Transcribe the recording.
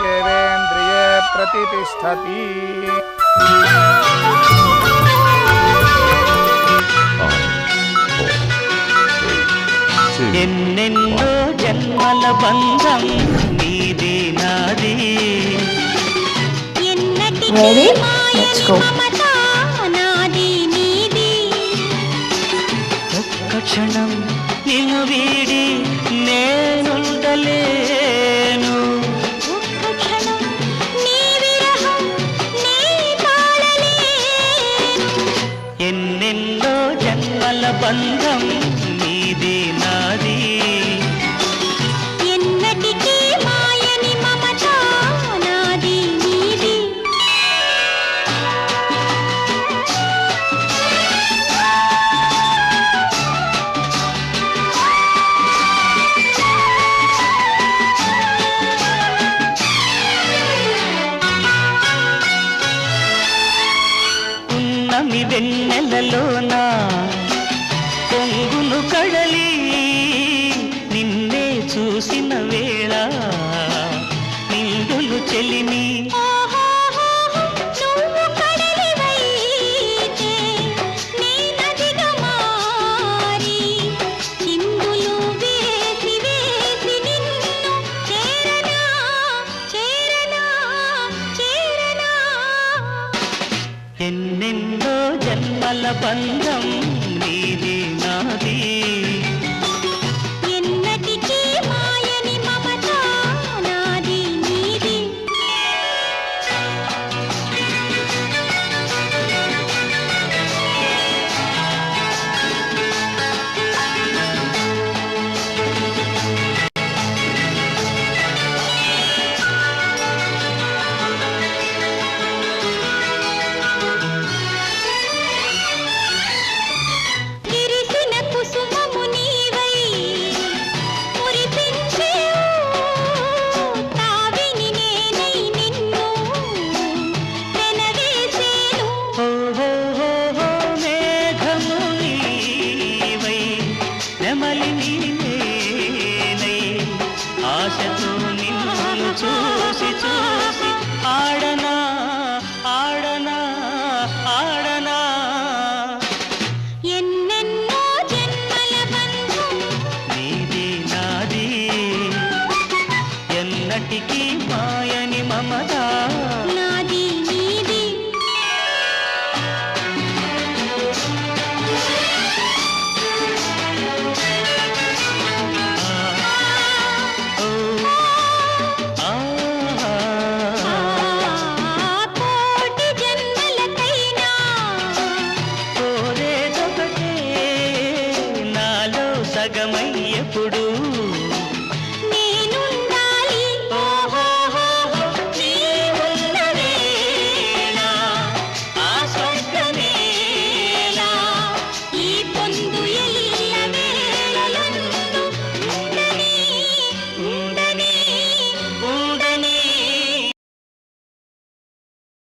यस्येवेन्द्रिये प्रतिष्ठति। ఎన్నెన్నో జన్మల బంధం నీది నాది Ready? Let's go. ఒక్క క్షణం నిన్ను వీడి నేనుండలేను ఎన్నెన్నో జన్మల బంధం నీది నాది ఉన్నమి వెన్నెలలోనా పొంగును కడలి నిన్నే చూసిన వేళ నిండులు చెలిమి ఎన్నెన్నో జన్మల బంధం నీది నాది ఆశతో నిన్ను చూసి చూసి ఆడనా ఆడనా ఆడనా ఎన్నెన్నో జన్మల బంధం నీది నాది ఎన్నటికీ మాయని మమత నాది నీది సగమయ్యప్పుడు